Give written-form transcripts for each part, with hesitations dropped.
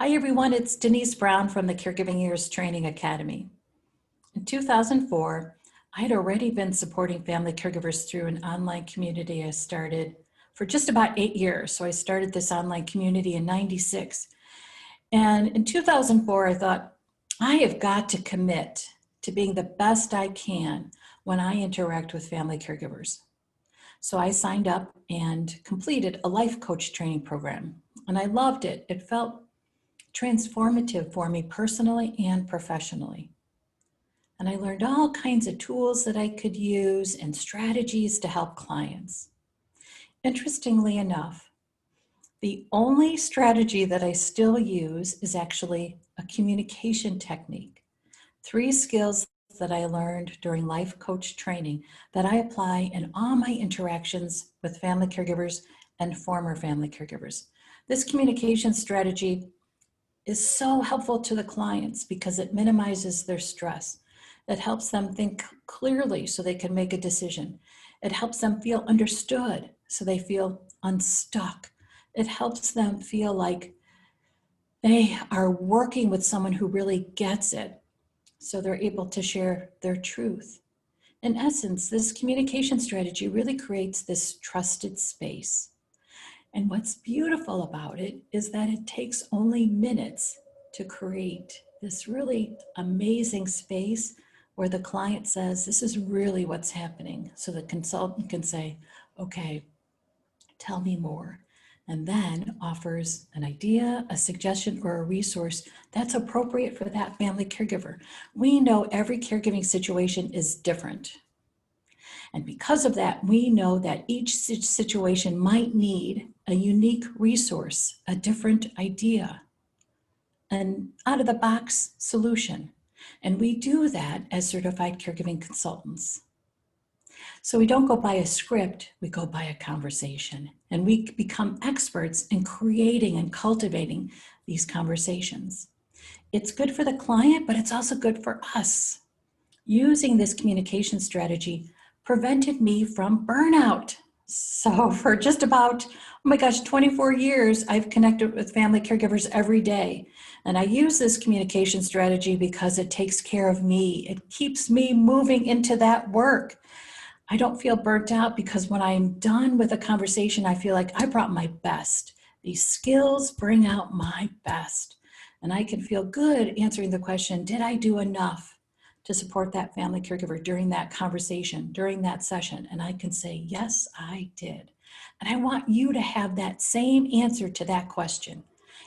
Hi everyone, it's Denise Brown from the Caregiving Years Training Academy. In 2004, I had already been supporting family caregivers through an online community I started for just about 8 years. So I started this online community in '96. And in 2004, I thought, I have got to commit to being the best I can when I interact with family caregivers. So I signed up and completed a life coach training program. And I loved it. It felt transformative for me personally and professionally. And I learned all kinds of tools that I could use and strategies to help clients. Interestingly enough, the only strategy that I still use is actually a communication technique. 3 skills that I learned during life coach training that I apply in all my interactions with family caregivers and former family caregivers. This communication strategy is so helpful to the clients because it minimizes their stress. It helps them think clearly so they can make a decision. It helps them feel understood so they feel unstuck. It helps them feel like they are working with someone who really gets it so they're able to share their truth. In essence, this communication strategy really creates this trusted space. And what's beautiful about it is that it takes only minutes to create this really amazing space where the client says, this is really what's happening. So the consultant can say, okay, tell me more. And then offers an idea, a suggestion, or a resource that's appropriate for that family caregiver. We know every caregiving situation is different. And because of that, we know that each situation might need a unique resource, a different idea, an out-of-the-box solution. And we do that as certified caregiving consultants. So we don't go by a script, we go by a conversation. And we become experts in creating and cultivating these conversations. It's good for the client, but it's also good for us. Using this communication strategy prevented me from burnout. So for just about, 24 years, I've connected with family caregivers every day. And I use this communication strategy because it takes care of me. It keeps me moving into that work. I don't feel burnt out because when I'm done with a conversation, I feel like I brought my best. These skills bring out my best. And I can feel good answering the question, did I do enough to support that family caregiver during that conversation, during that session? And I can say, yes, I did. And I want you to have that same answer to that question.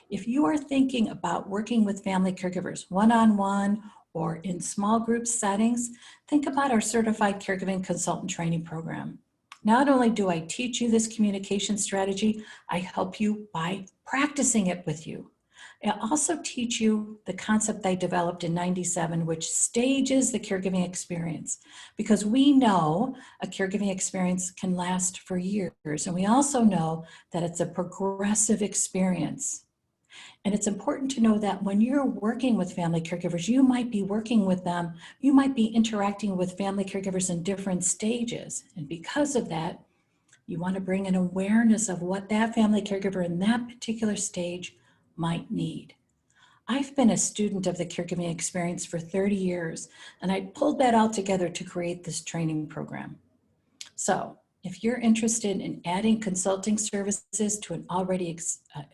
If you are thinking about working with family caregivers one-on-one or in small group settings, think about our Certified Caregiving Consultant Training Program. Not only do I teach you this communication strategy, I help you by practicing it with you. I also teach you the concept I developed in '97, which stages the caregiving experience, because we know a caregiving experience can last for years. And we also know that it's a progressive experience. And it's important to know that when you're working with family caregivers, you might be working with them, you might be interacting with family caregivers in different stages. And because of that, you want to bring an awareness of what that family caregiver in that particular stage might need. I've been a student of the caregiving experience for 30 years, and I pulled that all together to create this training program. So if you're interested in adding consulting services to an already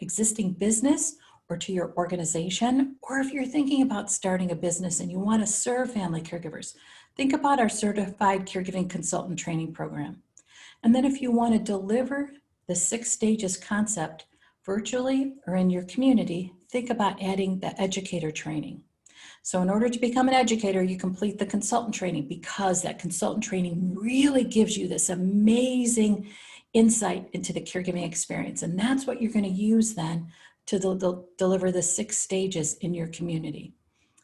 existing business or to your organization, or if you're thinking about starting a business and you want to serve family caregivers, think about our Certified Caregiving Consultant Training Program. And then if you want to deliver the 6 stages concept virtually or in your community, think about adding the educator training. So in order to become an educator, you complete the consultant training, because that consultant training really gives you this amazing insight into the caregiving experience. And that's what you're going to use then to deliver the 6 stages in your community.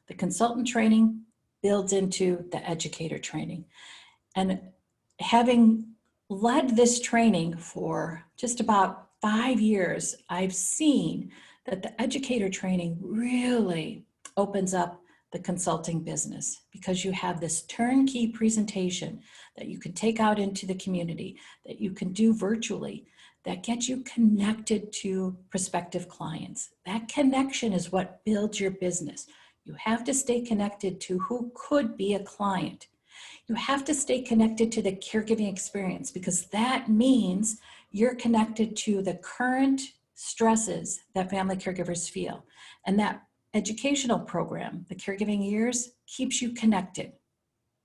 The consultant training builds into the educator training. And having led this training for just about 5 years, I've seen that the educator training really opens up the consulting business, because you have this turnkey presentation that you can take out into the community, that you can do virtually, that get you connected to prospective clients. That connection is what builds your business. You have to stay connected to who could be a client. You have to stay connected to the caregiving experience, because that means you're connected to the current stresses that family caregivers feel. And that educational program, the Caregiving Years, keeps you connected.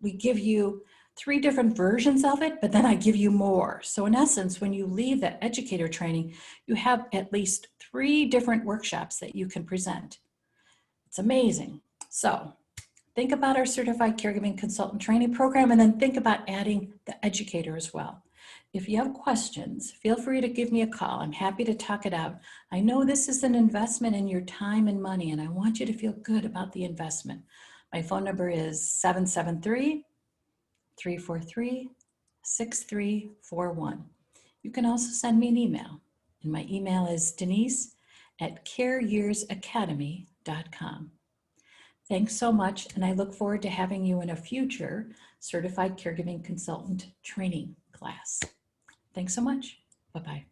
We give you 3 different versions of it, but then I give you more. So in essence, when you leave that educator training, you have at least 3 different workshops that you can present. It's amazing. So think about our certified caregiving consultant training program, and then think about adding the educator as well. If you have questions, feel free to give me a call. I'm happy to talk it out. I know this is an investment in your time and money, and I want you to feel good about the investment. My phone number is 773-343-6341. You can also send me an email, and my email is denise@careyearsacademy.com. Thanks so much, and I look forward to having you in a future certified caregiving consultant training class. Thanks so much. Bye-bye.